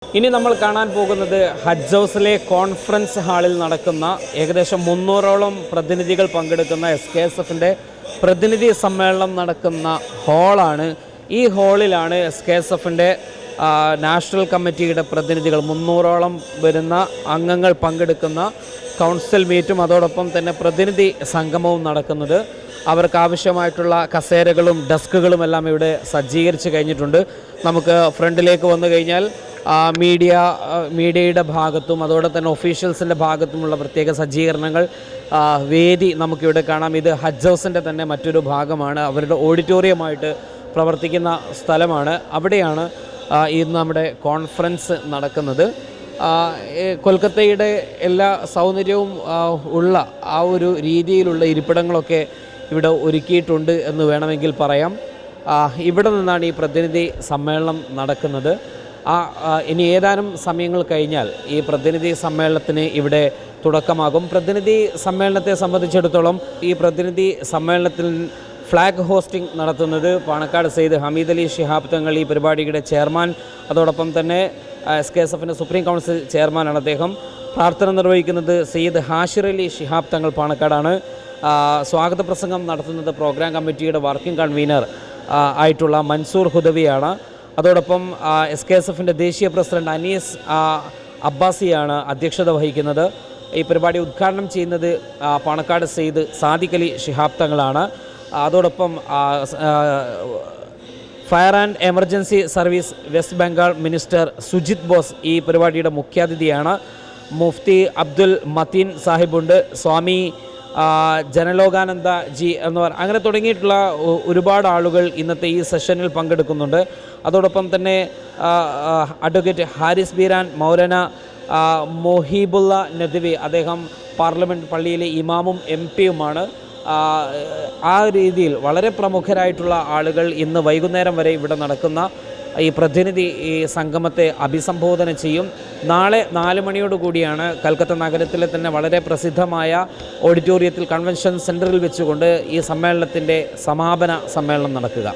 ഇനി നമ്മൾ കാണാൻ പോകുന്നത് ഹജ്ജ് ഹൗസിലെ കോൺഫറൻസ് ഹാളിൽ നടക്കുന്ന ഏകദേശം 300ഓളം പ്രതിനിധികൾ പങ്കെടുക്കുന്ന SKSFൻ്റെ പ്രതിനിധി സമ്മേളനം നടക്കുന്ന ഹാളാണ്. ഈ ഹാളിലാണ് SKSFൻ്റെ നാഷണൽ കമ്മിറ്റിയുടെ പ്രതിനിധികൾ 300ഓളം വരുന്ന അംഗങ്ങൾ പങ്കെടുക്കുന്ന കൗൺസിൽ മീറ്റും അതോടൊപ്പം തന്നെ പ്രതിനിധി സംഗമവും നടക്കുന്നത്. അവർക്ക് ആവശ്യമായിട്ടുള്ള കസേരകളും ഡെസ്കുകളും എല്ലാം ഇവിടെ സജ്ജീകരിച്ച് കഴിഞ്ഞിട്ടുണ്ട്. നമുക്ക് ഫ്രണ്ടിലേക്ക് വന്നു കഴിഞ്ഞാൽ മീഡിയയുടെ ഭാഗത്തും അതോടെ തന്നെ ഒഫീഷ്യൽസിൻ്റെ ഭാഗത്തുമുള്ള പ്രത്യേക സജ്ജീകരണങ്ങൾ, വേദി നമുക്കിവിടെ കാണാം. ഇത് ഹജ്ജ് ഹൗസിൻ്റെ തന്നെ മറ്റൊരു ഭാഗമാണ്, അവരുടെ ഓഡിറ്റോറിയമായിട്ട് പ്രവർത്തിക്കുന്ന സ്ഥലമാണ്. അവിടെയാണ് ഇന്ന് നമ്മുടെ കോൺഫറൻസ് നടക്കുന്നത്. കൊൽക്കത്തയുടെ എല്ലാ സൗന്ദര്യവും ഉള്ള ആ ഒരു രീതിയിലുള്ള ഇരിപ്പിടങ്ങളൊക്കെ ഇവിടെ ഒരുക്കിയിട്ടുണ്ട് എന്ന് വേണമെങ്കിൽ പറയാം. ഇവിടെ നിന്നാണ് ഈ പ്രതിനിധി സമ്മേളനം നടക്കുന്നത്. ഇനി ഏതാനും സമയങ്ങൾ കഴിഞ്ഞാൽ ഈ പ്രതിനിധി സമ്മേളനത്തിന് ഇവിടെ തുടക്കമാകും. പ്രതിനിധി സമ്മേളനത്തെ സംബന്ധിച്ചിടത്തോളം ഈ പ്രതിനിധി സമ്മേളനത്തിൽ ഫ്ലാഗ് ഹോസ്റ്റിംഗ് നടത്തുന്നത് പാണക്കാട് സെയ്ദ് ഹമീദ് അലി ശിഹാബ് തങ്ങൾ, ഈ പരിപാടിയുടെ ചെയർമാൻ. അതോടൊപ്പം തന്നെ SKSFൻ്റെ സുപ്രീം കൗൺസിൽ ചെയർമാനാണ് അദ്ദേഹം. പ്രാർത്ഥന നിർവഹിക്കുന്നത് സെയ്ദ് ഹാഷിർ അലി ശിഹാബ് തങ്ങൾ പാണക്കാടാണ്. സ്വാഗത പ്രസംഗം നടത്തുന്നത് പ്രോഗ്രാം കമ്മിറ്റിയുടെ വർക്കിംഗ് കൺവീനർ ആയിട്ടുള്ള മൻസൂർ ഹുദവിയാണ്. അതോടൊപ്പം SKSFൻ്റെ ദേശീയ പ്രസിഡന്റ് അനീസ് അബ്ബാസിയാണ് അധ്യക്ഷത വഹിക്കുന്നത്. ഈ പരിപാടി ഉദ്ഘാടനം ചെയ്യുന്നത് പാണക്കാട് സെയ്ദ് സാദിഖ് അലി ശിഹാബ് തങ്ങളാണ്. അതോടൊപ്പം fire and emergency service west Bengal minister Sujith boss ഈ പരിപാടിയുടെ മുഖ്യാതിഥിയാണ്. മുഫ്തി അബ്ദുൽ മത്തീൻ സാഹിബുണ്ട്, സ്വാമി ജനലോകാനന്ദ ജി എന്നിവർ, അങ്ങനെ തുടങ്ങിയിട്ടുള്ള ഒരുപാട് ആളുകൾ ഇന്നത്തെ ഈ സെഷനിൽ പങ്കെടുക്കുന്നുണ്ട്. അതോടൊപ്പം തന്നെ അഡ്വക്കേറ്റ് ഹാരിസ് ബീരാൻ മൗലാന മൊഹീബുള്ള നദ്വി, അദ്ദേഹം പാർലമെൻറ്റ് പള്ളിയിലെ ഇമാമും MP-യുമാണ്. ആ രീതിയിൽ വളരെ പ്രമുഖരായിട്ടുള്ള ആളുകൾ ഇന്ന് വൈകുന്നേരം വരെ ഇവിടെ നടക്കുന്ന ഈ പ്രതിനിധി സംഗമത്തെ അഭിസംബോധന ചെയ്യും. നാളെ 4 മണിയോടുകൂടിയാണ് കൽക്കത്ത നഗരത്തിലെ തന്നെ വളരെ പ്രസിദ്ധമായ ഓഡിറ്റോറിയത്തിൽ കൺവെൻഷൻ സെൻറ്ററിൽ വെച്ചുകൊണ്ട് ഈ സമ്മേളനത്തിൻ്റെ സമാപന സമ്മേളനം നടക്കുക.